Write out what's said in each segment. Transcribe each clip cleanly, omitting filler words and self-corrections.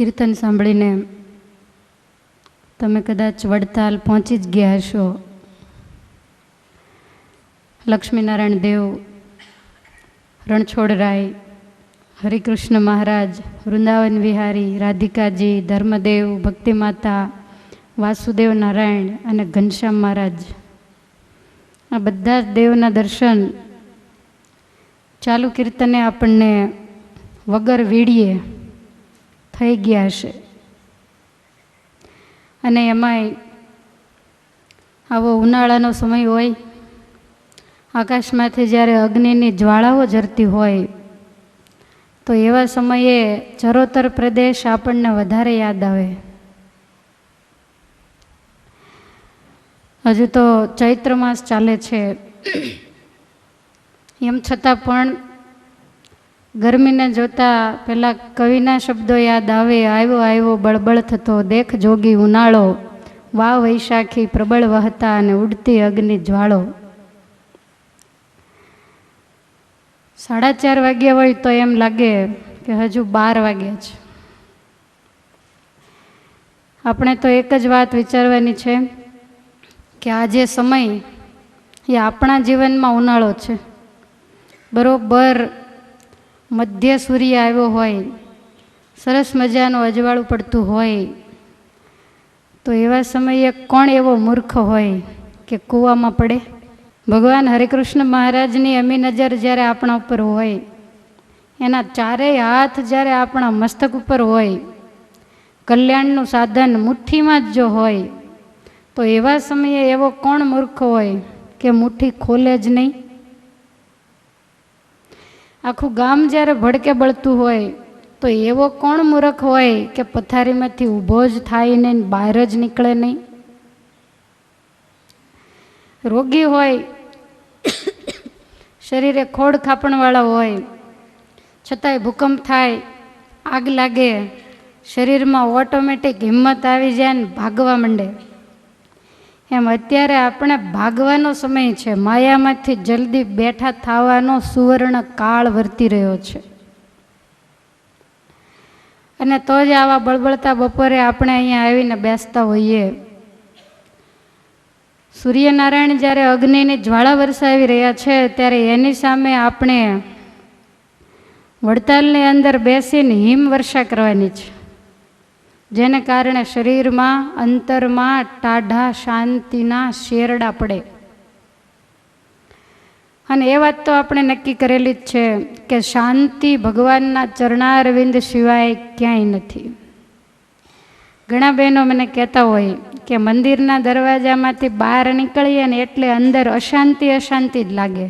કીર્તન સાંભળીને તમે કદાચ વડતાલ પહોંચી જ ગયા હશો. લક્ષ્મીનારાયણ દેવ, રણછોડરાય, હરિકૃષ્ણ મહારાજ, વૃંદાવન વિહારી, રાધિકાજી, ધર્મદેવ, ભક્તિમાતા, વાસુદેવ નારાયણ અને ઘનશ્યામ મહારાજ, આ બધા જ દેવના દર્શન ચાલુ કીર્તને આપણને વગર વીડીએ થઈ ગયા હશે. અને એમાંય આવો ઉનાળાનો સમય હોય, આકાશમાંથી જ્યારે અગ્નિની જ્વાળાઓ ઝરતી હોય, તો એવા સમયે ચરોતર પ્રદેશ આપણને વધારે યાદ આવે. હજુ તો ચૈત્ર માસ ચાલે છે, એમ છતાં પણ ગરમીને જોતા પેલા કવિના શબ્દો યાદ આવે. આવ્યો આવ્યો બળબળ થતો, દેખ જોગી ઉનાળો, વાવ વૈશાખી પ્રબળ વહતા અને ઉડતી અગ્નિ જ્વાળો. 4:30 વાગ્યા હોય તો એમ લાગે કે હજુ 12 વાગ્યા છે. આપણે તો એક જ વાત વિચારવાની છે કે આ જે સમય એ આપણા જીવનમાં ઉનાળો છે. બરોબર મધ્ય સૂર્ય આવ્યો હોય, સરસ મજાનું અજવાળું પડતું હોય, તો એવા સમયે કોણ એવો મૂર્ખ હોય કે કૂવામાં પડે? ભગવાન હરિકૃષ્ણ મહારાજની અમી નજર જ્યારે આપણા ઉપર હોય, એના ચારેય હાથ જ્યારે આપણા મસ્તક ઉપર હોય, કલ્યાણનું સાધન મુઠ્ઠીમાં જ જો હોય, તો એવા સમયે એવો કોણ મૂર્ખ હોય કે મુઠ્ઠી ખોલે જ નહીં? આખું ગામ જ્યારે ભડકે બળતું હોય, તો એવો કોણ મૂર્ખ હોય કે પથારીમાંથી ઊભો જ થાય નહીં, બહાર જ નીકળે નહીં? રોગી હોય, શરીરે ખોડ ખાપણવાળા હોય, છતાંય ભૂકંપ થાય, આગ લાગે, શરીરમાં ઓટોમેટિક હિંમત આવી જાય ને ભાગવા માંડે. એમ અત્યારે આપણે ભાગવાનો સમય છે. માયામાંથી જલ્દી બેઠા થવાનો સુવર્ણ કાળ વર્તી રહ્યો છે. અને તો જ આવા બળબળતા બપોરે આપણે અહીંયા આવીને બેસતા હોઈએ. સૂર્યનારાયણ જ્યારે અગ્નિની જ્વાળા વરસાવી રહ્યા છે, ત્યારે એની સામે આપણે વડતાલની અંદર બેસીને હિમવર્ષા કરવાની છે, જેને કારણે શરીરમાં અંતરમાં ટાઢા શાંતિના શેરડા પડે. અને એ વાત તો આપણે નક્કી કરેલી જ છે કે શાંતિ ભગવાનના ચરણારવિંદ સિવાય ક્યાંય નથી. ઘણા બહેનો મને કહેતા હોય કે મંદિરના દરવાજામાંથી બહાર નીકળીએ ને એટલે અંદર અશાંતિ અશાંતિ જ લાગે,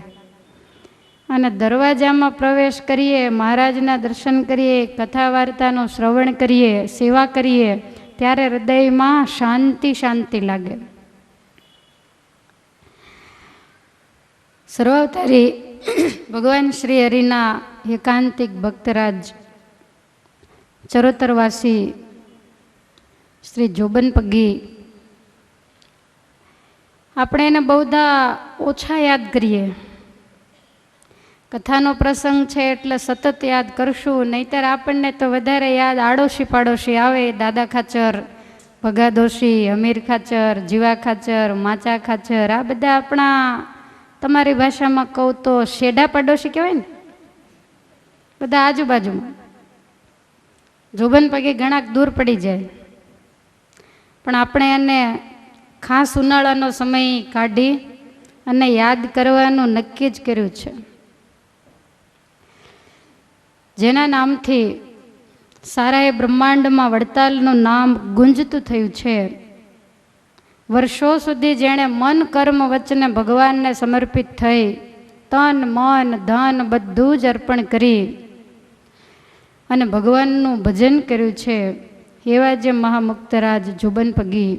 અને દરવાજામાં પ્રવેશ કરીએ, મહારાજના દર્શન કરીએ, કથા વાર્તાનું શ્રવણ કરીએ, સેવા કરીએ, ત્યારે હૃદયમાં શાંતિ શાંતિ લાગે. સર્વાવતારી ભગવાન શ્રી હરિના એકાંતિક ભક્તરાજ, ચરોતરવાસી શ્રી જોબન પગી, આપણે એને બહુધા ઓછા યાદ કરીએ. કથાનો પ્રસંગ છે એટલે સતત યાદ કરશું, નહીતર આપણને તો વધારે યાદ આડોશી પાડોશી આવે. દાદા ખાચર, ભગા દોશી, અમીર ખાચર, જીવા ખાચર, માચા ખાચર, આ બધા આપણા, તમારી ભાષામાં કહું તો શેઢા પાડોશી કહેવાય ને, બધા આજુબાજુમાં. જોબન પગે ઘણા દૂર પડી જાય, પણ આપણે એને ખાસ ઉનાળાનો સમય કાઢી અને યાદ કરવાનું નક્કી જ કર્યું છે. જેના નામથી સારા એ બ્રહ્માંડમાં વડતાલનું નામ ગુંજતું થયું છે. વર્ષો સુધી જેણે મન કર્મ વચને ભગવાનને સમર્પિત થઈ, તન મન ધન બધું જ અર્પણ કરી અને ભગવાનનું ભજન કર્યું છે, એવા જે મહામુક્તરાજ જોબન પગી.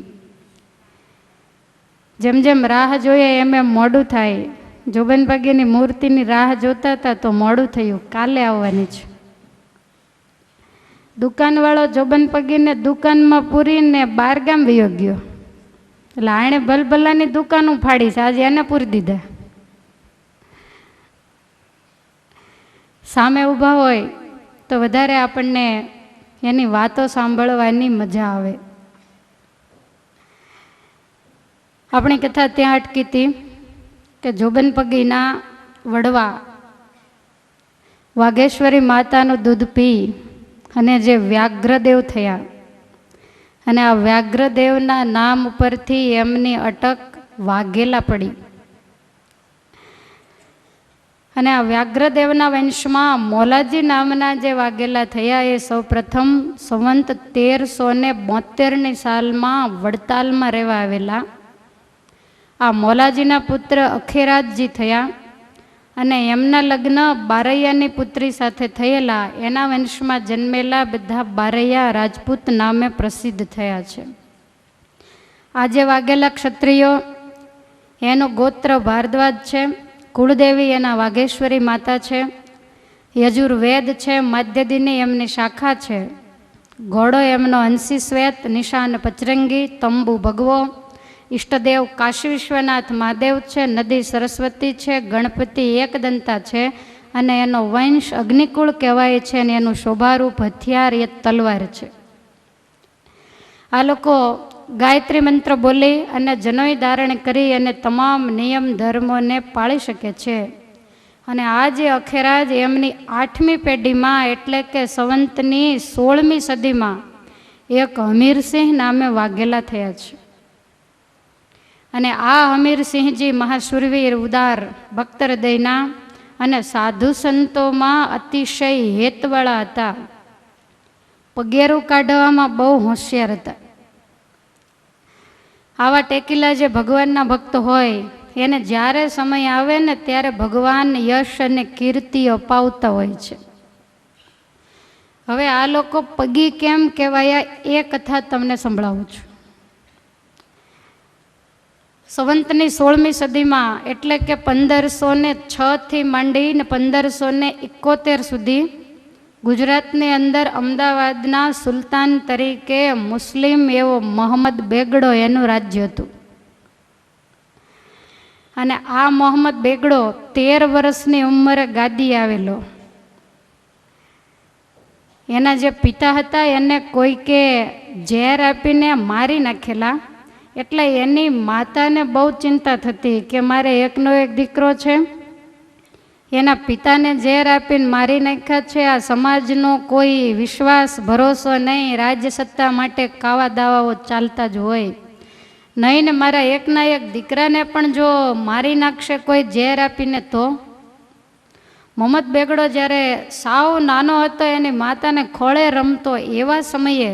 જેમ જેમ રાહ જોઈએ એમ એમ મોડું થાય. જોબન પગીની મૂર્તિની રાહ જોતા હતા તો મોડું થયું, કાલે આવવાની છે. દુકાનવાળો જોબન પગીને દુકાનમાં પૂરીને 12 ગામ વયો ગયો, એટલે આણે ભલભલાની દુકાન ઉફાડી છે, આજે એને પૂરી દીધા. સામે ઊભા હોય તો વધારે આપણને એની વાતો સાંભળવાની મજા આવે. આપણી કથા ત્યાં અટકી હતી કે જોબન પગીના વડવા વાઘેશ્વરી માતાનું દૂધ પી અને જે વ્યાઘ્રદેવ થયા, અને આ વ્યાઘ્રદેવના નામ ઉપરથી એમની અટક વાઘેલા પડી. અને આ વ્યાઘ્રદેવના વંશમાં મોલાજી નામના જે વાઘેલા થયા એ સૌ પ્રથમ સંવંત 1372 સાલમાં વડતાલમાં રહેવા આવેલા. આ મોલાજીના પુત્ર અખેરાજજી થયા અને એમના લગ્ન બારૈયાની પુત્રી સાથે થયેલા. એના વંશમાં જન્મેલા બધા બારૈયા રાજપૂત નામે પ્રસિદ્ધ થયા છે. આજે વાઘેલા ક્ષત્રિયો એનું ગોત્ર ભારદ્વાજ છે. કુળદેવી એના વાઘેશ્વરી માતા છે. યજુર્વેદ છે, માધ્યદિની એમની શાખા છે. ઘોડો એમનો હંસી શ્વેત, નિશાન પચરંગી, તંબુ ભગવો. ઈષ્ટદેવ કાશી વિશ્વનાથ મહાદેવ છે. નદી સરસ્વતી છે. ગણપતિ એકદંતા છે અને એનો વંશ અગ્નિકુળ કહેવાય છે અને એનું શોભારૂપ હથિયાર એ તલવાર છે. આ લોકો ગાયત્રી મંત્ર બોલી અને જનોઈ ધારણ કરી અને તમામ નિયમ ધર્મોને પાળી શકે છે. અને આ જે અખેરાજ એમની 8મી પેઢીમાં એટલે કે સંવંતની 16મી સદીમાં એક હમીરસિંહ નામે વાઘેલા થયા છે. અને આ હમીરસિંહજી મહાશુરવીર, ઉદાર, ભક્ત હૃદયના અને સાધુ સંતોમાં અતિશય હેતવાળા હતા. પગેરું કાઢવામાં બહુ હોશિયાર હતા. આવા ટેકીલા જે ભગવાનના ભક્ત હોય એને જ્યારે સમય આવે ને ત્યારે ભગવાન યશ અને કીર્તિ અપાવતા હોય છે. હવે આ લોકો પગી કેમ કહેવાયા એ કથા તમને સંભળાવું છું. સંવંતની 16મી સદીમાં એટલે કે 1506 થી માંડીને 1571 સુધી ગુજરાતની અંદર અમદાવાદના સુલતાન તરીકે મુસ્લિમ એવો મોહમ્મદ બેગડો એનું રાજ્ય હતું. અને આ મોહમ્મદ બેગડો 13 વર્ષની ઉંમરે ગાદી આવેલો. એના જે પિતા હતા એને કોઈકે ઝેર આપીને મારી નાખેલા. એટલે એની માતાને બહુ ચિંતા થતી કે મારે એકનો એક દીકરો છે, એના પિતાને ઝેર આપીને મારી નાખ્યા છે. આ સમાજનો કોઈ વિશ્વાસ ભરોસો નહીં, રાજ્ય સત્તા માટે કાવા દાવાઓ ચાલતા જ હોય. નહીં ને મારા એકના એક દીકરાને પણ જો મારી નાખશે કોઈ ઝેર આપીને તો. મોહમ્મદ બેગડો જ્યારે સાવ નાનો હતો એની માતાને ખોળે રમતો એવા સમયે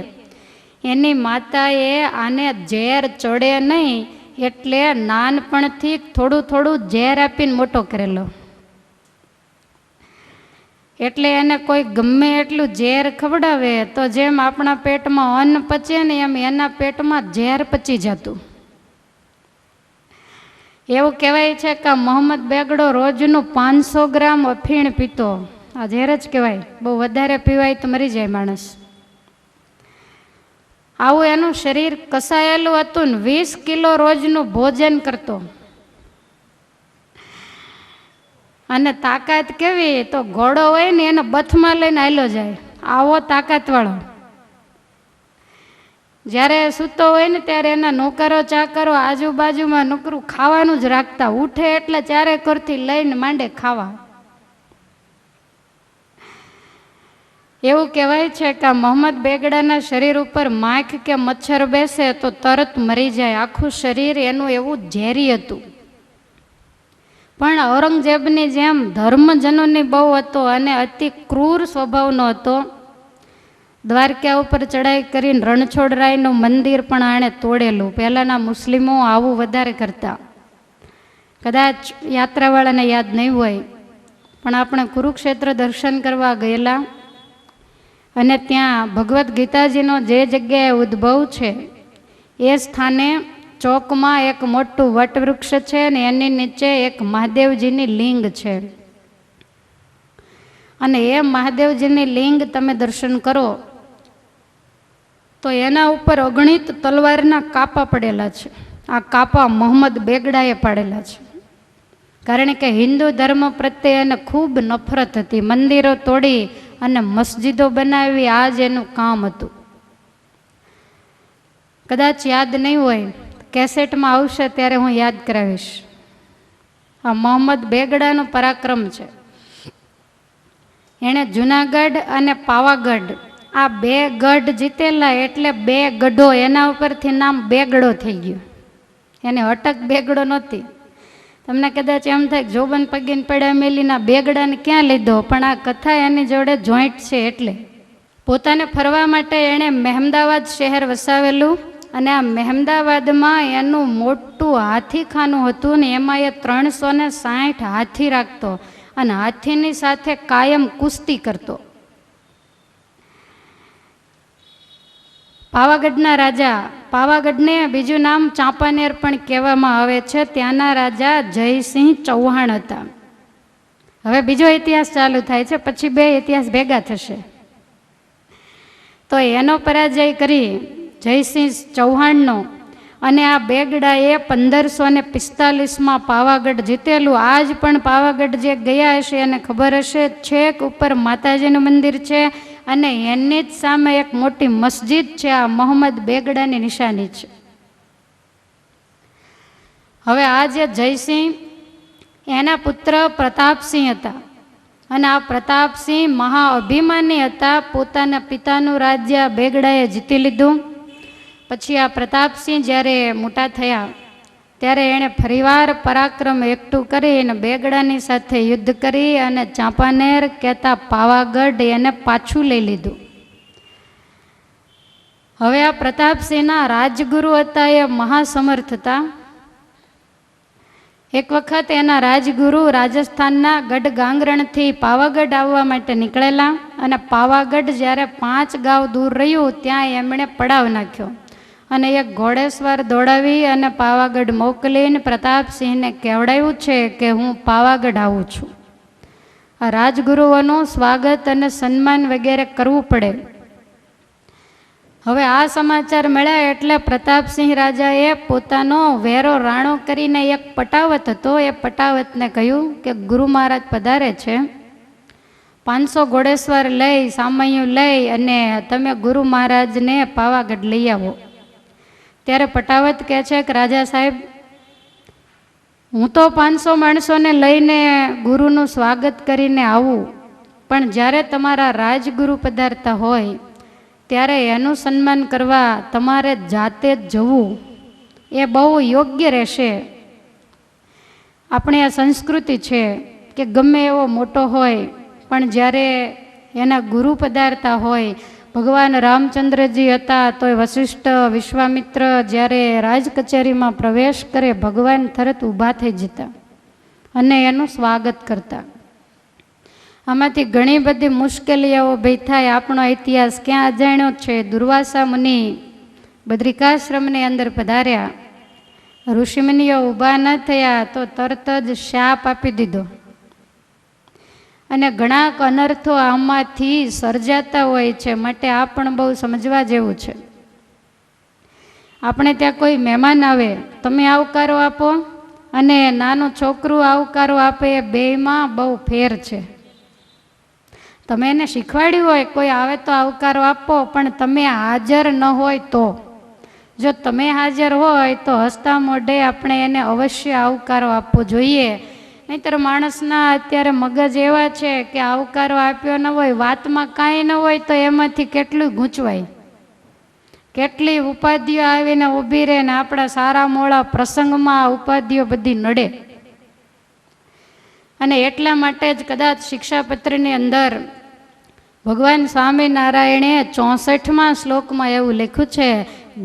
એની માતાએ આને ઝેર ચડે નહીં એટલે નાનપણથી થોડું થોડું ઝેર આપીને મોટો કરેલો. એટલે એને કોઈ ગમે એટલું ઝેર ખવડાવે તો જેમ આપણા પેટમાં અન્ન પચે ને એમ એના પેટમાં ઝેર પચી જતું. એવું કહેવાય છે કે મોહમ્મદ બેગડો રોજનું 500 ગ્રામ અફીણ પીતો. આ ઝેર જ કહેવાય, બહુ વધારે પીવાય તો મરી જાય માણસ. આવું એનું શરીર કસાયેલું હતું ને 20 કિલો રોજનું ભોજન કરતો. અને તાકાત કેવી તો ઘોડો હોય ને એને બથમાં લઈને હાલ્યો જાય, આવો તાકાતવાળો. જ્યારે સૂતો હોય ને ત્યારે એના નોકરો ચાકરો આજુબાજુમાં નોકરું ખાવાનું જ રાખતા. ઉઠે એટલે ચારે કોરથી લઈને માંડે ખાવા. એવું કહેવાય છે કે મોહમ્મદ બેગડાના શરીર ઉપર માખ કે મચ્છર બેસે તો તરત મરી જાય. આખું શરીર એનું એવું ઝેરી હતું. પણ ઔરંગઝેબની જેમ ધર્મજનોની બહુ હતો અને અતિ ક્રૂર સ્વભાવનો હતો. દ્વારકા ઉપર ચડાઈ કરીને રણછોડરાયનું મંદિર પણ આણે તોડેલું. પહેલાંના મુસ્લિમો આવું વધારે કરતા. કદાચ યાત્રાવાળાને યાદ નહીં હોય પણ આપણે કુરુક્ષેત્ર દર્શન કરવા ગયેલા અને ત્યાં ભગવદ્ ગીતાજીનો જે જગ્યાએ ઉદ્ભવ છે એ સ્થાને ચોકમાં એક મોટું વટવૃક્ષ છે ને એની નીચે એક મહાદેવજીની લિંગ છે. અને એ મહાદેવજીની લિંગ તમે દર્શન કરો તો એના ઉપર અગણિત તલવારના કાપા પડેલા છે. આ કાપા મોહમ્મદ બેગડાએ પાડેલા છે. કારણ કે હિન્દુ ધર્મ પ્રત્યે એને ખૂબ નફરત હતી. મંદિરો તોડી અને મસ્જિદો બનાવી, આ જ એનું કામ હતું. કદાચ યાદ નહીં હોય, કેસેટમાં આવશે ત્યારે હું યાદ કરાવીશ. આ મોહમ્મદ બેગડાનું પરાક્રમ છે. એણે જુનાગઢ અને પાવાગઢ આ 2 ગઢ જીતેલા, એટલે 2 ગઢો, એના ઉપરથી નામ બેગડો થઈ ગયું. એને અટક બેગડો નહોતી. તમને કદાચ એમ થાય કે જોબન પગીને પડ્યા મેલીના બેગડાને ક્યાં લીધો, પણ આ કથા એની જોડે જોઈન્ટ છે. એટલે પોતાને ફરવા માટે એણે મહેમદાવાદ શહેર વસાવેલું, અને આ મહેમદાવાદમાં એનું મોટું હાથીખાનું હતું ને એમાં એ 360 હાથી રાખતો અને હાથીની સાથે કાયમ કુસ્તી કરતો. પાવાગઢના રાજા, પાવાગઢને બીજું નામ ચાંપાનેર પણ કહેવામાં આવે છે, ત્યાંના રાજા જયસિંહ ચૌહાણ હતા. હવે બીજો ઇતિહાસ ચાલુ થાય છે, પછી 2 ઇતિહાસ ભેગા થશે. તો એનો પરાજય કરી જયસિંહ ચૌહાણનો, અને આ બેગડાએ 1545માં પાવાગઢ જીતેલું. આજ પણ પાવાગઢ જે ગયા હશે એને ખબર હશે, છેક ઉપર માતાજીનું મંદિર છે અને એની જ સામે એક મોટી મસ્જિદ છે. આ મોહમ્મદ બેગડાની નિશાની છે. હવે આ જે જયસિંહ, એના પુત્ર પ્રતાપસિંહ હતા, અને આ પ્રતાપસિંહ મહા અભિમાની હતા. પોતાના પિતાનું રાજ્ય બેગડાએ જીતી લીધું. પછી આ પ્રતાપસિંહ જ્યારે મોટા થયા ત્યારે એણે ફરીવાર પરાક્રમ એકઠું કરી અને બેગડાની સાથે યુદ્ધ કરી અને ચાંપાનેર કહેતા પાવાગઢ એને પાછું લઈ લીધું. હવે આ પ્રતાપસિંહના રાજગુરુ હતા એ મહાસમર્થ હતા. એક વખત એના રાજગુરુ રાજસ્થાનના ગઢ ગાંગરણથી પાવાગઢ આવવા માટે નીકળેલા, અને પાવાગઢ જ્યારે 5 ગાંવ દૂર રહ્યું ત્યાં એમણે પડાવ નાખ્યો અને એક ઘોડેસવાર દોડાવી અને પાવાગઢ મોકલીને પ્રતાપસિંહને કહેવડાવ્યું છે કે હું પાવાગઢ આવું છું. આ રાજગુરુઓનું સ્વાગત અને સન્માન વગેરે કરવું પડે. હવે આ સમાચાર મળ્યા એટલે પ્રતાપસિંહ રાજાએ પોતાનો વેરો રાણો કરીને એક પટાવત હતો, એ પટાવતને કહ્યું કે ગુરુ મહારાજ પધારે છે, 500 ઘોડેસવાર લઈ, સામૈયું લઈ અને તમે ગુરુ મહારાજને પાવાગઢ લઈ આવો. ત્યારે પટાવત કહે છે કે રાજા સાહેબ, હું તો 500 માણસોને લઈને ગુરુનું સ્વાગત કરીને આવું, પણ જ્યારે તમારા રાજગુરુ પધારતા હોય ત્યારે એનું સન્માન કરવા તમારે જાતે જ જવું એ બહુ યોગ્ય રહેશે. આપણી આ સંસ્કૃતિ છે કે ગમે એવો મોટો હોય પણ જ્યારે એના ગુરુ પધારતા હોય, ભગવાન રામચંદ્રજી હતા તોય વશિષ્ઠ, વિશ્વામિત્ર જ્યારે રાજ કચેરીમાં પ્રવેશ કરે, ભગવાન તરત ઊભા થઈ જતા અને એનું સ્વાગત કરતા. આમાંથી ઘણી બધી મુશ્કેલીઓ ઊભી થાય. આપણો ઇતિહાસ ક્યાં અજાણ્યો છે. દુર્વાસા મુનિ બદ્રિકાશ્રમની અંદર પધાર્યા, ઋષિમુનિઓ ઊભા ન થયા તો તરત જ શાપ આપી દીધો, અને ઘણા અનર્થો આમાંથી સર્જાતા હોય છે. માટે આ પણ બહુ સમજવા જેવું છે. આપણે ત્યાં કોઈ મહેમાન આવે, તમે આવકારો આપો અને નાનું છોકરું આવકારો આપે, એ બેયમાં બહુ ફેર છે. તમે એને શીખવાડ્યું હોય કોઈ આવે તો આવકારો આપો, પણ તમે હાજર ન હોય તો. જો તમે હાજર હોય તો હસતા મોઢે આપણે એને અવશ્ય આવકારો આપવો જોઈએ. નહીંતર માણસના અત્યારે મગજ એવા છે કે આવકારો આપ્યો ન હોય, વાતમાં કાંઈ ન હોય તો એમાંથી કેટલું ગૂંચવાય, કેટલી ઉપાધિઓ આવીને ઊભી રહે ને આપણા સારા મોળા પ્રસંગમાં આ ઉપાધિઓ બધી નડે. અને એટલા માટે જ કદાચ શિક્ષાપત્રની અંદર ભગવાન સ્વામિનારાયણે 64મા શ્લોકમાં એવું લખ્યું છે,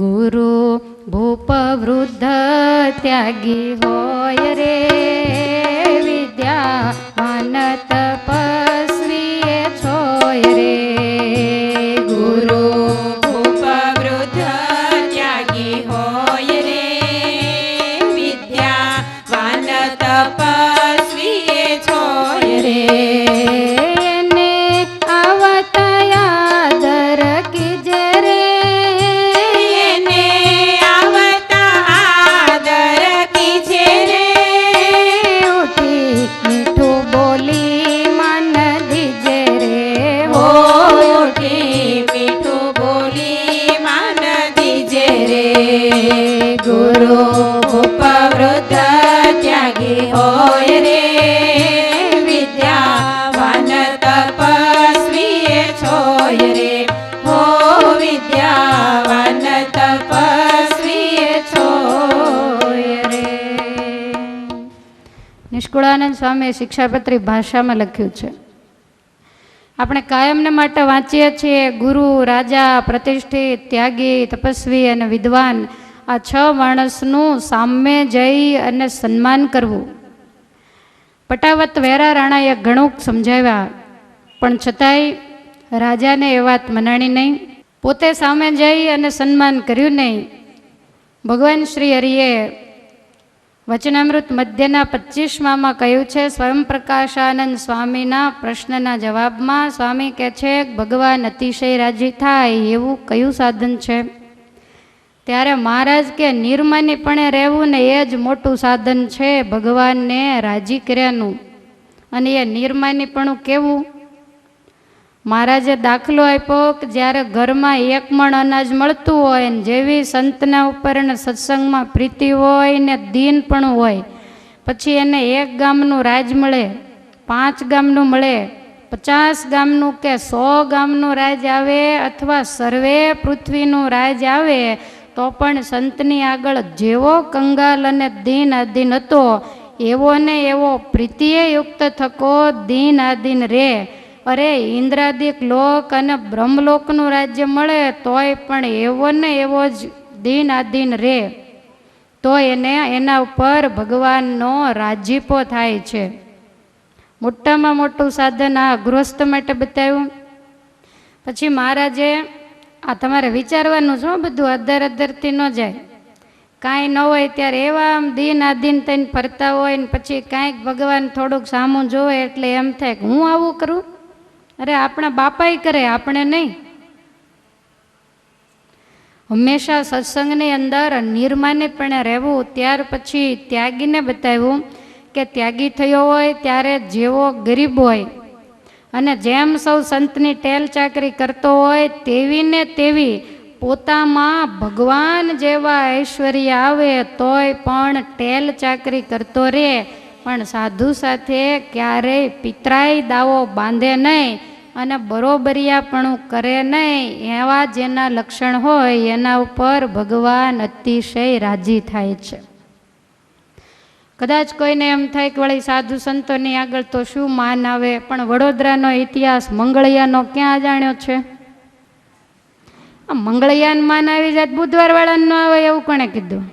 ગુરુ ભૂપ વૃદ્ધ ત્યાગી હોય રે, વિદ્યાવાન તપસ્વી છોય રે. ગુરુ ભૂપ વૃદ્ધ ત્યાગી હોય રે, વિદ્યાવાન તપસ્વી છોય રે. મીઠું બોલી મન દીજે રે, હો ગુરુ ઉપવૃદ્ધ ત્યાગી હોય રે વિદ્યાવાન તપસ્વી છોય રે હો વિદ્યાવાન તપસ્વી છોય રે. નિષ્કુળાનંદ સ્વામીએ શિક્ષાપત્રી ભાષામાં લખ્યું છે. આપણે કાયમને માટે વાંચીએ છીએ ગુરુ, રાજા, પ્રતિષ્ઠિત, ત્યાગી, તપસ્વી અને વિદ્વાન આ 6 માણસનું સામે જઈ અને સન્માન કરવું. પટાવત વેરા રાણાએ ઘણું સમજાવ્યા, પણ છતાંય રાજાને એ વાત મનાણી નહીં. પોતે સામે જઈ અને સન્માન કર્યું નહીં. ભગવાન શ્રી હરિએ વચનામૃત મધ્યના 25માં કહ્યું છે, સ્વયં પ્રકાશાનંદ સ્વામીના પ્રશ્નના જવાબમાં સ્વામી કહે છે, ભગવાન અતિશય રાજી થાય એવું કયું સાધન છે? ત્યારે મહારાજ કે નિર્માનીપણે રહેવું ને એ જ મોટું સાધન છે ભગવાનને રાજી કર્યાનું. અને એ નિર્માનીપણું કેવું? મહારાજે દાખલો આપ્યો કે જ્યારે ઘરમાં 1 મણ અનાજ મળતું હોય ને જેવી સંતના ઉપર ને સત્સંગમાં પ્રીતિ હોય ને દીનપણું હોય, પછી એને 1 ગામનું રાજ મળે, 5 ગામનું મળે, 50 ગામનું કે 100 ગામનું રાજ આવે અથવા સર્વે પૃથ્વીનું રાજ આવે, તો પણ સંતની આગળ જેવો કંગાલ અને દીન આધીન હતો એવો ને એવો પ્રીતિએ યુક્ત થકો દીન આધીન રે. અરે ઇન્દ્રાદિક લોક અને બ્રહ્મલોકનું રાજ્ય મળે તોય પણ એવો ને એવો જ દીન આધીન રે, તો એને એના ઉપર ભગવાનનો રાજીપો થાય છે. મોટામાં મોટું સાધન આ ગૃહસ્થ માટે બતાવ્યું. પછી મહારાજે આ તમારે વિચારવાનું છે, બધું અધરથી ન જાય. કાંઈ ન હોય ત્યારે એવા આમ દીન આધીન થઈને ફરતા હોય ને પછી કાંઈક ભગવાન થોડુંક સામું જોવે એટલે એમ થાય કે હું આવું કરું. અરે આપણા બાપાય કરે, આપણે નહીં. હંમેશા સત્સંગની અંદર નિર્માનીપણે રહેવું. ત્યાર પછી ત્યાગીને બતાવ્યું કે ત્યાગી થયો હોય ત્યારે જેવો ગરીબ હોય અને જેમ સૌ સંતની ટેલ ચાકરી કરતો હોય તેવી ને તેવી પોતામાં ભગવાન જેવા ઐશ્વર્ય આવે તોય પણ ટેલ ચાકરી કરતો રહે, પણ સાધુ સાથે ક્યારેય પિતરાય દાવો બાંધે નહીં અને બરોબરિયાપણું કરે નહીં. એવા જેના લક્ષણ હોય એના ઉપર ભગવાન અતિશય રાજી થાય છે. કદાચ કોઈને એમ થાય કે વળી સાધુ સંતોની આગળ તો શું માન આવે, પણ વડોદરાનો ઇતિહાસ મંગળિયાનો ક્યાં જાણ્યો છે? આ મંગળિયાન માન આવી જાય બુધવાર વાળાનું ન આવે એવું કોણે કીધું?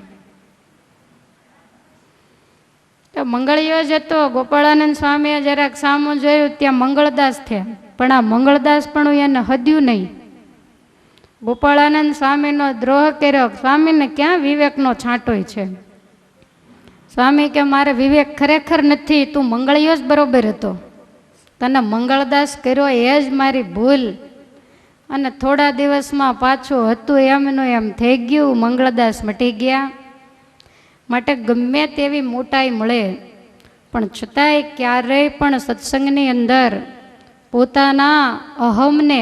તો મંગળિયો જ હતો. ગોપાળાનંદ સ્વામીએ જરાક સામું જોયું ત્યાં મંગળદાસ થયા, પણ આ મંગળદાસ પણ એને હદ્યું નહીં. ગોપાળાનંદ સ્વામીનો દ્રોહ કર્યો. સ્વામીને ક્યાં વિવેકનો છાંટોય છે? સ્વામી કે મારે વિવેક ખરેખર નથી, તું મંગળિયો જ બરોબર હતો, તને મંગળદાસ કર્યો એ જ મારી ભૂલ. અને થોડા દિવસમાં પાછું હતું એમનું એમ થઈ ગયું, મંગળદાસ મટી ગયા. માટે ગમે તેવી મોટાઈ મળે પણ છતાંય ક્યારેય પણ સત્સંગની અંદર પોતાના અહમને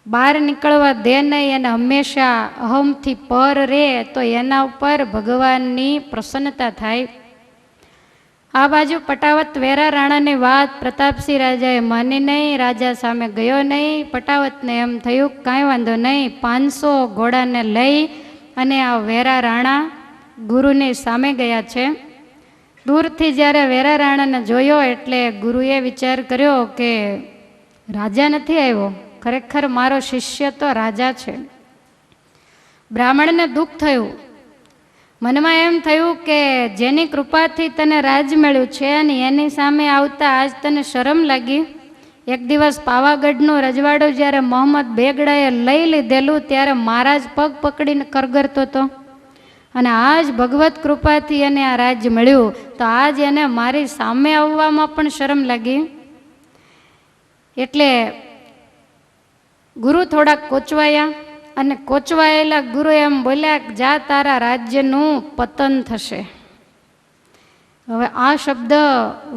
બહાર નીકળવા દે નહીં અને હંમેશા અહમથી પર રહે તો એના ઉપર ભગવાનની પ્રસન્નતા થાય. આ બાજુ પટાવત વેરા રાણાની વાત પ્રતાપસિંહ રાજાએ માની નહીં. રાજા સામે ગયો નહીં. પટાવતને એમ થયું કાંઈ વાંધો નહીં, 500 ઘોડાને લઈ અને આ વેરા રાણા ગુરુની સામે ગયા છે. દૂરથી જ્યારે વેરા રાણાને જોયો એટલે ગુરુએ વિચાર કર્યો કે રાજા નથી આવ્યો, ખરેખર મારો શિષ્ય તો રાજા છે. બ્રાહ્મણને દુઃખ થયું. મનમાં એમ થયું કે જેની કૃપાથી તને રાજ મળ્યું છે અને એની સામે આવતા આજ તને શરમ લાગી. એક દિવસ પાવાગઢનું રજવાડું જ્યારે મોહમ્મદ બેગડાએ લઈ લીધેલું ત્યારે મહારાજ પગ પકડીને કરગરતો હતો અને આજ ભગવત કૃપાથી એને આ રાજ્ય મળ્યું, તો આજ એને મારી સામે આવવામાં પણ શરમ લાગી. એટલે ગુરુ થોડાક કોચવાયા અને કોચવાયેલા ગુરુ એમ બોલ્યા કે જા તારા રાજ્યનું પતન થશે. હવે આ શબ્દ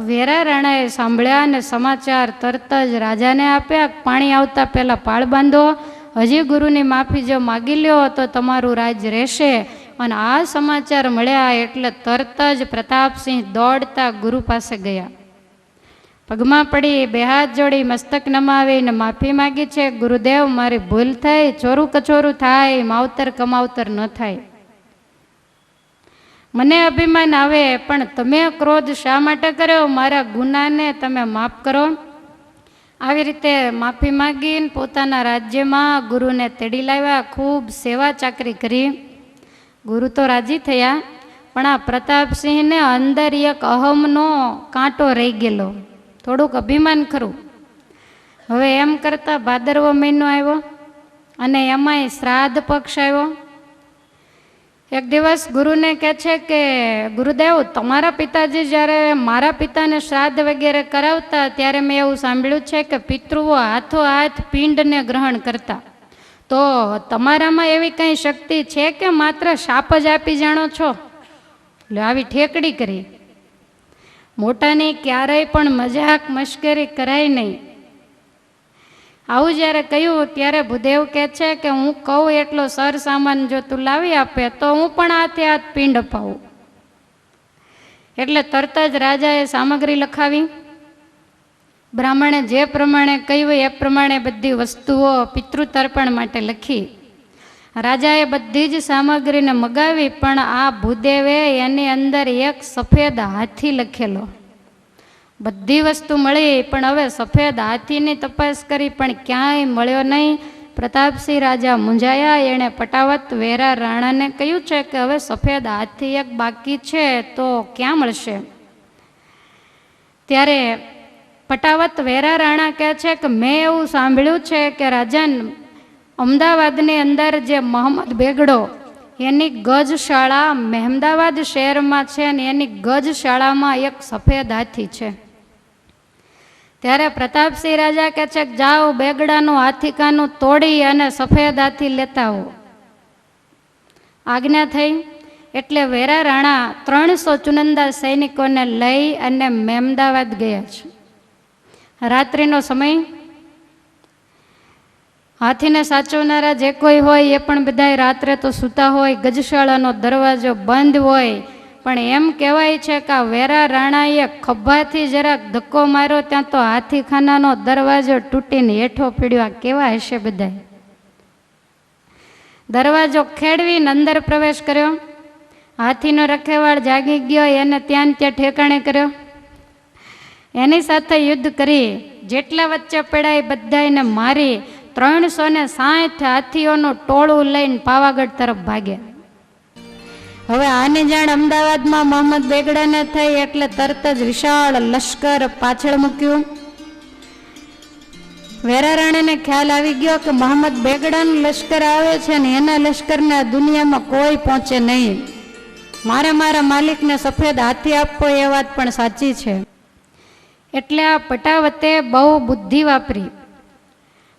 વેરા રાણાએ સાંભળ્યા અને સમાચાર તરત જ રાજાને આપ્યા. પાણી આવતા પહેલાં પાળ બાંધો હજી ગુરુની માફી જો માગી લ્યો તો તમારું રાજ રહેશે. અને આ સમાચાર મળ્યા એટલે તરત જ પ્રતાપસિંહ દોડતા ગુરુ પાસે ગયા. પગમાં પડી બે હાથ જોડી મસ્તક નમાવીને માફી માગી છે. ગુરુદેવ, મારી ભૂલ થઈ, ચોરું કચોરું થાય, માવતર કમાવતર ન થાય. મને અભિમાન આવે, પણ તમે ક્રોધ શા માટે કર્યો? મારા ગુનાને તમે માફ કરો. આવી રીતે માફી માગીને પોતાના રાજ્યમાં ગુરુને તેડી લાવ્યા. ખૂબ સેવા ચાકરી કરી. ગુરુ તો રાજી થયા, પણ આ પ્રતાપસિંહને અંદર એક અહમનો કાંટો રહી ગયેલો, થોડુંક અભિમાન ખરું. હવે એમ કરતાં ભાદરવો મહિનો આવ્યો અને એમાંય શ્રાદ્ધ પક્ષ આવ્યો. એક દિવસ ગુરુને કહે છે કે ગુરુદેવ, તમારા પિતાજી જ્યારે મારા પિતાને શ્રાદ્ધ વગેરે કરાવતા ત્યારે મેં એવું સાંભળ્યું છે કે પિતૃઓ હાથો હાથ પિંડને ગ્રહણ કરતા. તો તમારામાં એવી કંઈ શક્તિ છે કે માત્ર શાપ જ આપી જાણો છો? એટલે આવી ઠેકડી કરી. મોટાની ક્યારેય પણ મજાક મશ્કરી કરાય નહીં. આવું જ્યારે કહ્યું ત્યારે ભૂદેવ કહે છે કે હું કહું એટલો સર સામાન જો તું લાવી આપે તો હું પણ હાથે હાથ પિંડ અપાવું. એટલે તરત જ રાજાએ સામગ્રી લખાવી. બ્રાહ્મણે જે પ્રમાણે કહ્યું એ પ્રમાણે બધી વસ્તુઓ પિતૃતર્પણ માટે લખી. રાજાએ બધી જ સામગ્રીને મગાવી, પણ આ ભૂદેવે એની અંદર એક સફેદ હાથી લખેલો. બધી વસ્તુ મળી, પણ હવે સફેદ હાથીની તપાસ કરી પણ ક્યાંય મળ્યો નહીં. પ્રતાપસિંહ રાજા મૂંઝાયા. એણે પટાવત વેરા રાણાને કહ્યું છે કે હવે સફેદ હાથી એક બાકી છે, તો ક્યાં મળશે? ત્યારે પટાવત વેરા રાણા કહે છે કે મેં એવું સાંભળ્યું છે કે રાજન, અમદાવાદની અંદર જે મોહમ્મદ બેગડો એની ગજશાળા મહેમદાવાદ શહેરમાં છે, અને એની ગજશાળામાં એક સફેદ હાથી છે. ત્યારે પ્રતાપસિંહ રાજા કહે છે કે જાઓ, બેગડાનું હાથીકાનું તોડી અને સફેદ હાથી લેતા આવો. આજ્ઞા થઈ. એટલે વેરા રાણા 300 ચુનંદા સૈનિકોને લઈ અને મહેમદાવાદ ગયા છે. રાત્રિનો સમય. હાથીને સાચવનારા જે કોઈ હોય એ પણ બધા રાત્રે તો સૂતા હોય. ગજશાળાનો દરવાજો બંધ હોય. પણ એમ કહેવાય છે કે આ વેરા રાણાએ ખભાથી જરાક ધક્કો માર્યો, ત્યાં તો હાથીખાનાનો દરવાજો તૂટીને હેઠો પડ્યો. આ કેવા હશે બધા? દરવાજો ખેડવીને અંદર પ્રવેશ કર્યો. હાથીનો રખેવાળ જાગી ગયો, એને ત્યાં ઠેકાણે કર્યો. એની સાથે યુદ્ધ કરી. જેટલા વચ્ચે પડાય બધાને મારી 360 હાથીઓનું ટોળું લઈને પાવાગઢ તરફ ભાગ્યા. હવે આની જાણ અમદાવાદમાં મોહમ્મદ બેગડાને થઈ એટલે તરત જ વિશાળ લશ્કર પાછળ મૂક્યું. વેરા રાણાને ખ્યાલ આવી ગયો કે મોહમ્મદ બેગડાનું લશ્કર આવે છે ને એના લશ્કરને આ દુનિયામાં કોઈ પહોંચે નહીં. મારે મારા માલિકને સફેદ હાથી આપવો એ વાત પણ સાચી છે. એટલે આ પટાવતે બહુ બુદ્ધિ વાપરી.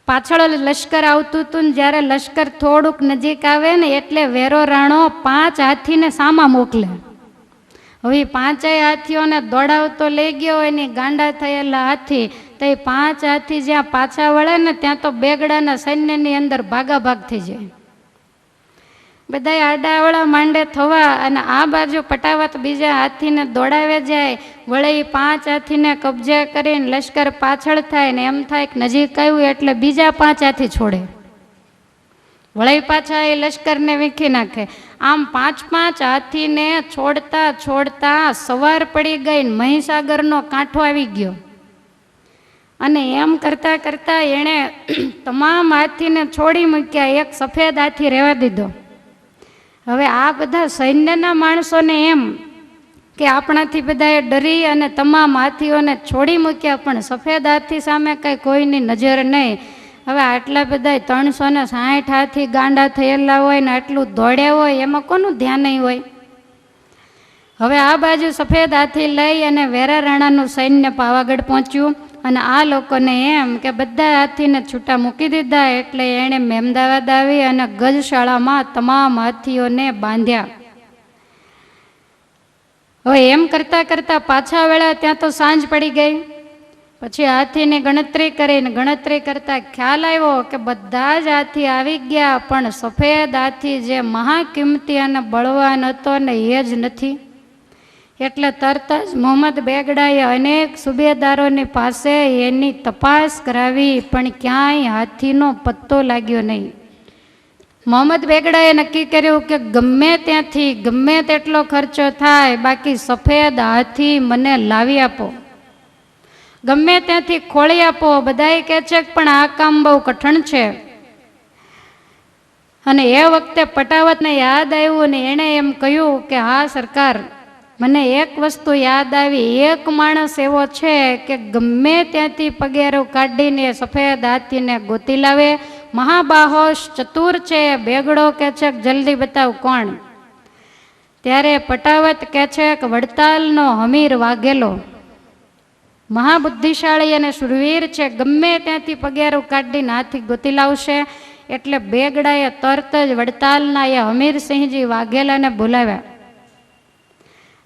પાછળ લશ્કર આવતું હતું ને જ્યારે લશ્કર થોડુંક નજીક આવે ને એટલે વેરો રાણો 5 હાથીને સામા મોકલે. હવે 5 હાથીઓને દોડાવતો લઈ ગયો એની ગાંડા થયેલા હાથી. તો એ 5 હાથી જ્યાં પાછા વળે ને ત્યાં તો બેગડાના સૈન્યની અંદર ભાગાભાગ થઈ જાય. બધા આડાવડા માંડે થવા, અને આ બાજુ પટાવત બીજા હાથીને દોડાવે જાય. વળે 5 હાથીને કબજે કરીને લશ્કર પાછળ થાય ને એમ થાય કે નજીક આવ્યું એટલે બીજા 5 હાથી છોડે. વળે પાછા એ લશ્કરને વીખી નાખે. આમ 5 હાથીને છોડતા છોડતા સવાર પડી ગઈ, મહીસાગરનો કાંઠો આવી ગયો. અને એમ કરતા કરતા એણે તમામ હાથીને છોડી મૂક્યા, એક સફેદ હાથી રહેવા દીધો. હવે આ બધા સૈન્યના માણસોને એમ કે આપણાથી બધાએ ડરી અને તમામ હાથીઓને છોડી મૂક્યા, પણ સફેદ હાથી સામે કંઈ કોઈની નજર નહીં. હવે આટલા બધા 360 હાથી ગાંડા થયેલા હોય ને આટલું દોડ્યા હોય, એમાં કોનું ધ્યાન નહીં હોય? હવે આ બાજુ સફેદ હાથી લઈ અને વેરા રાણાનું સૈન્ય પાવાગઢ પહોંચ્યું. અને આ લોકોને એમ કે બધા હાથીને છૂટા મૂકી દીધા. એટલે એણે મહેમદાવાદ આવી અને ગજશાળામાં તમામ હાથીઓને બાંધ્યા. હવે એમ કરતા કરતા પાછા વેળા ત્યાં તો સાંજ પડી ગઈ. પછી હાથીની ગણતરી કરીને ગણતરી કરતા ખ્યાલ આવ્યો કે બધા જ હાથી આવી ગયા, પણ સફેદ હાથી જે મહાકિંમતી અને બળવાન હતો ને એ જ નથી. એટલે તરત જ મોહમ્મદ બેગડાએ અનેક સુબેદારોની પાસે એની તપાસ કરાવી, પણ ક્યાંય હાથીનો પત્તો લાગ્યો નહીં. મોહમ્મદ બેગડાએ નક્કી કર્યું કે ગમે ત્યાંથી ગમે તેટલો ખર્ચો થાય, બાકી સફેદ હાથી મને લાવી આપો, ગમે ત્યાંથી ખોળી આપો. બધાએ કહે છે પણ આ કામ બહુ કઠણ છે. અને એ વખતે પટાવતને યાદ આવ્યું ને એણે એમ કહ્યું કે હા સરકાર, મને એક વસ્તુ યાદ આવી. એક માણસ એવો છે કે ગમે ત્યાંથી પગેરું કાઢીને સફેદ હાથીને ગોતી લાવે, મહાબાહોશ ચતુર છે. બેગડો કે છે જલ્દી બતાવ કોણ. ત્યારે પટાવત કે છે કે વડતાલનો હમીર વાઘેલો મહાબુદ્ધિશાળી અને શુરવીર છે, ગમે ત્યાંથી પગેરું કાઢીને હાથી ગોતી લાવશે. એટલે બેગડાએ તરત જ વડતાલના એ હમીરસિંહજી વાઘેલાને બોલાવ્યા.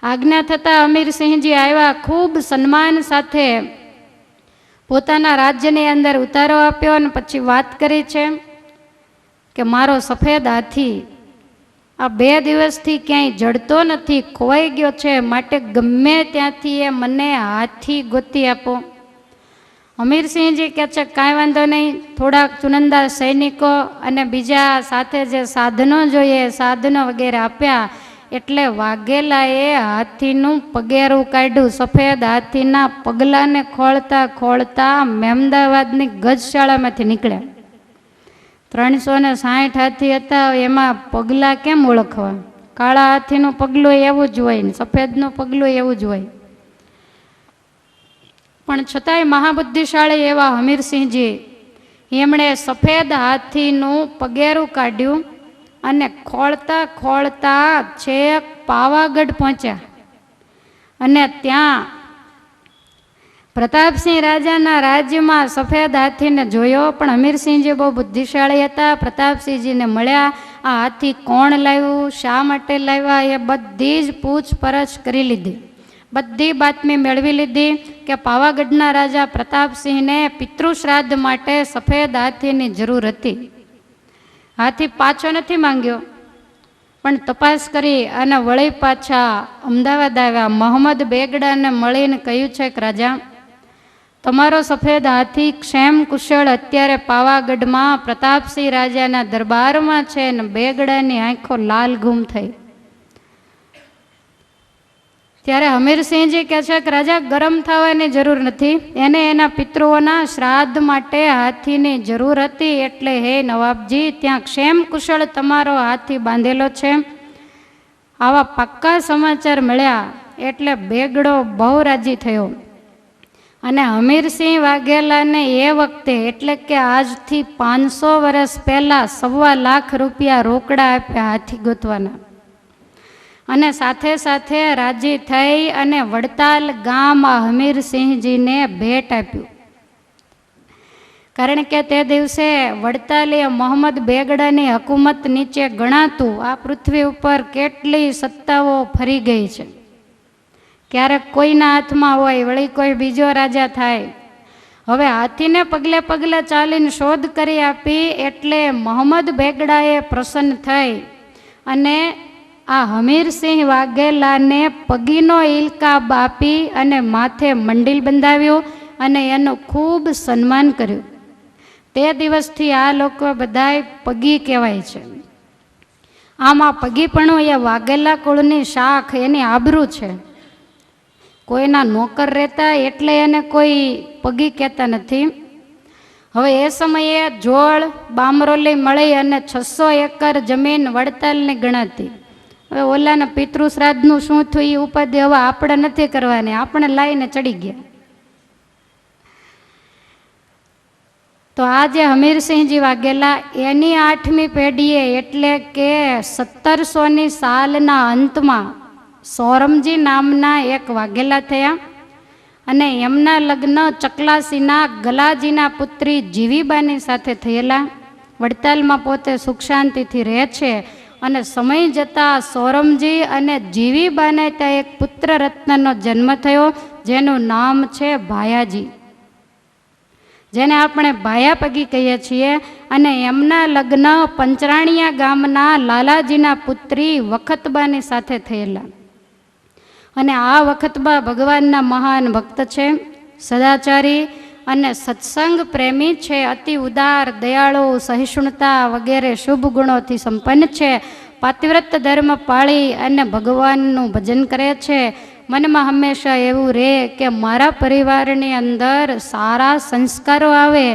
આજ્ઞા થતાં હમીરસિંહજી આવ્યા, ખૂબ સન્માન સાથે પોતાના રાજ્યની અંદર ઉતારો આપ્યો અને પછી વાત કરી છે કે મારો સફેદ હાથી આ 2 દિવસથી ક્યાંય જડતો નથી, ખોવાઈ ગયો છે, માટે ગમે ત્યાંથી એ મને હાથી ગોતી આપો. હમીરસિંહજી કહે છે કાંઈ વાંધો નહીં. થોડાક ચુનંદા સૈનિકો અને બીજા સાથે જે સાધનો જોઈએ સાધનો વગેરે આપ્યા. એટલે વાઘેલાએ હાથીનું પગેરું કાઢ્યું. સફેદ હાથીના પગલાને ખોળતા ખોળતા મહેમદાવાદની ગજશાળામાંથી નીકળ્યા. 360 હાથી હતા, એમાં પગલાં કેમ ઓળખવા? કાળા હાથીનું પગલું એવું જ હોય ને સફેદનું પગલું એવું જ હોય. પણ છતાંય મહાબુદ્ધિશાળી એવા હમીરસિંહજી એમણે સફેદ હાથીનું પગેરું કાઢ્યું અને ખોળતા ખોળતા છેક પાવાગઢ પહોંચ્યા. અને ત્યાં પ્રતાપસિંહ રાજાના રાજ્યમાં સફેદ હાથીને જોયો, પણ હમીરસિંહજી બહુ બુદ્ધિશાળી હતા. પ્રતાપસિંહજીને મળ્યા. આ હાથી કોણ લાવ્યું, શા માટે લાવ્યા, એ બધી જ પૂછપરછ કરી લીધી. બધી બાતમી મેળવી લીધી કે પાવાગઢના રાજા પ્રતાપસિંહને પિતૃશ્રાદ્ધ માટે સફેદ હાથીની જરૂર હતી. હાથી પાછો નથી માંગ્યો, પણ તપાસ કરી અને વળી પાછા અમદાવાદ આવ્યા. મોહમ્મદ બેગડાને મળીને કહ્યું છે કે રાજા, તમારો સફેદ હાથી ક્ષેમ કુશળ અત્યારે પાવાગઢમાં પ્રતાપસિંહ રાજાના દરબારમાં છે. ને બેગડાની આંખો લાલ ઘૂમ થઈ. ત્યારે હમીરસિંહજી કહે છે કે રાજા, ગરમ થવાની જરૂર નથી, એને એના પિતૃઓના શ્રાદ્ધ માટે હાથીની જરૂર હતી. એટલે હે નવાબજી, ત્યાં ક્ષેમ કુશળ તમારો હાથી બાંધેલો છે. આવા પાક્કા સમાચાર મળ્યા એટલે બેગડો બહુ રાજી થયો. અને હમીરસિંહ વાઘેલાને એ વખતે એટલે કે આજથી 500 વર્ષ પહેલાં 1.25 લાખ રૂપિયા રોકડા આપ્યા હાથી ગોતવાના. અને સાથે સાથે રાજી થઈ અને વડતાલ ગામ હમીરસિંહજીને ભેટ આપ્યું. કારણ કે તે દિવસે વડતાલ એ મોહમ્મદ બેગડાની હકુમત નીચે ગણાતું. આ પૃથ્વી ઉપર કેટલી સત્તાઓ ફરી ગઈ છે, ક્યારેક કોઈના હાથમાં હોય, વળી કોઈ બીજો રાજા થાય. હવે હાથીને પગલે પગલે ચાલીને શોધ કરી આપી. એટલે મોહમ્મદ બેગડાએ પ્રસન્ન થઈ અને આ હમીરસિંહ વાઘેલાને પગીનો ઇલકાબ આપી અને માથે મંડીલ બંધાવ્યું અને એનું ખૂબ સન્માન કર્યું. તે દિવસથી આ લોકો બધાય પગી કહેવાય છે. આમાં પગીપણું એ વાઘેલા કુળની શાખ, એની આબરૂ છે. કોઈના નોકર રહેતા એટલે એને કોઈ પગી કહેતા નથી. હવે એ સમયે જોળ બામરોલી મળી અને 600 એકર જમીન વડતાલની ગણાતી. હવે ઓલાના પિતૃશ્રાદ્ધનું શું થયું એ ઉપાધિ હવે આપણે નથી કરવાની, આપણે લાઈને ચડી ગયા. તો આ જે હમીરસિંહજી વાઘેલા એની 8મી પેઢીએ એટલે કે 1700ની સાલના અંતમાં સોરમજી નામના એક વાઘેલા થયા. અને એમના લગ્ન ચકલાસીના ગલાજીના પુત્રી જીવીબાની સાથે થયેલા. વડતાલમાં પોતે સુખ શાંતિથી રહે છે. અને સમય જતાં સોરમજી અને જીવીબાને ત્યાં એક પુત્ર રત્નનો જન્મ થયો, જેનું નામ છે ભાયાજી. જેને આપણે ભાયા પગી કહીએ છીએ, અને એમના લગ્ન પંચરાણિયા ગામના લાલાજીના પુત્રી વખતબાની સાથે થયેલા. અને આ વખતબા ભગવાનના મહાન ભક્ત છે, સદાચારી અને સત્સંગ પ્રેમી છે, અતિ ઉદાર, દયાળુ, સહિષ્ણુતા વગેરે શુભ ગુણોથી સંપન્ન છે. પાતિવ્રત ધર્મ પાળી અને ભગવાનનું ભજન કરે છે. મનમાં હંમેશા એવું રહે કે મારા પરિવારની અંદર સારા સંસ્કારો આવે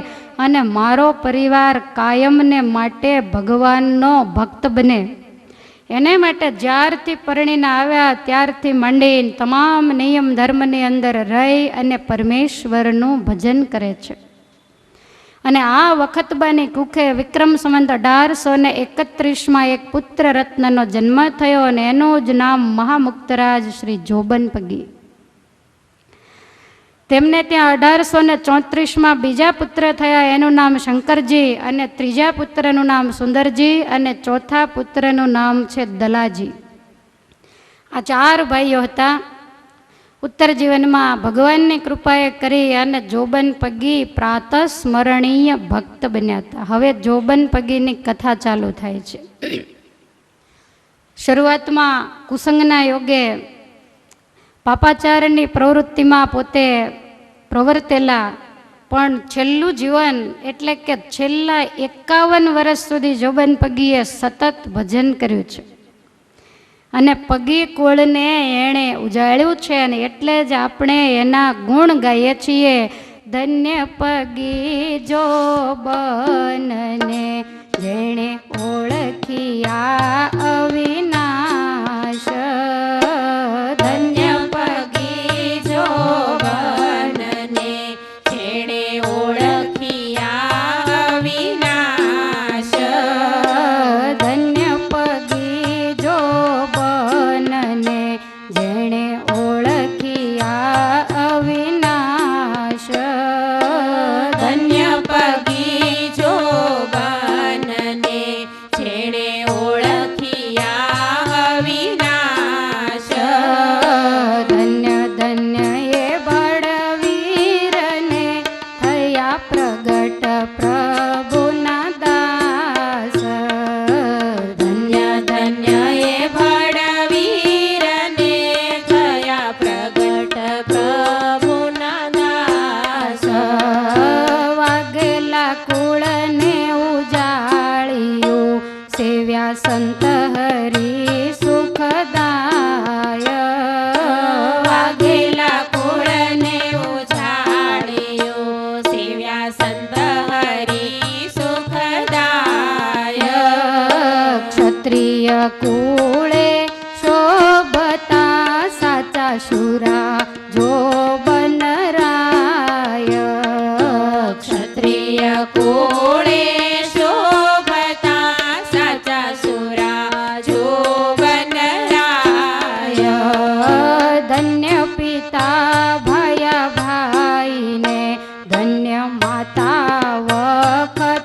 અને મારો પરિવાર કાયમને માટે ભગવાનનો ભક્ત બને. એને માટે જ્યારથી પરણીને આવ્યા ત્યારથી માંડીને તમામ નિયમ ધર્મની અંદર રહી અને પરમેશ્વરનું ભજન કરે છે. અને આ વખતબાની કુખે વિક્રમ સંવત 1831 એક પુત્ર રત્નનો જન્મ થયો અને એનું જ નામ મહામુક્તરાજ શ્રી જોબન પગી. તેમને ત્યાં 1834 બીજા પુત્ર થયા, એનું નામ શંકરજી, અને ત્રીજા પુત્રનું નામ સુંદરજી, અને ચોથા પુત્રનું નામ છે દલાજી. આ 4 ભાઈઓ હતા. ઉત્તર જીવનમાં ભગવાનની કૃપાએ કરી અને જોબન પગી પ્રાતસ્મરણીય ભક્ત બન્યા હતા. હવે જોબન પગીની કથા ચાલુ થાય છે. શરૂઆતમાં કુસંગના યોગે પાપાચારની પ્રવૃત્તિમાં પોતે પ્રવર્તેલા, પણ છેલ્લું જીવન એટલે કે છેલ્લા 51 વર્ષ સુધી જોબન પગીએ સતત ભજન કર્યું છે. અને પગી કુળને એણે ઉજાળ્યું છે, અને એટલે જ આપણે એના ગુણ ગાઈએ છીએ. ધન્ય પગી જોબનને જેણે ઓળખ્યા અવિનાશ. ધન્ય પગી જોબનને જેણે ઓળખ્યા અવિનાશ. ધન્ય પગી જોબનને જેણે ઓળખ્યા અવિનાશ. ધન્ય પગી જોબનને જેણે ઓળખ્યા અવિનાશ. ધન્ય ધન્ય એ બળવીરને થયા પ્રગટ પ્રભુના દાસ. ધન્ય ધન્ય એ બળવીરને થયા પ્રગટ પ્રભુના દાસ. વાગેલા કુળને ઉજાળ્યું સેવ્યા સંત હરી સુખદાય. વાઘેલા કુળને ઉજાડ્યું સેવ્યા સંત હરી સુખદાય. ક્ષત્રિય કુળે શોભતા સાચા શુરા જોબન રાય. ક્ષત્રિય કુળે શોભતા સાચા સુરા જોબન રાય. ધન્ય પિતા ભયા ભાઈને, ધન્ય માતા વખત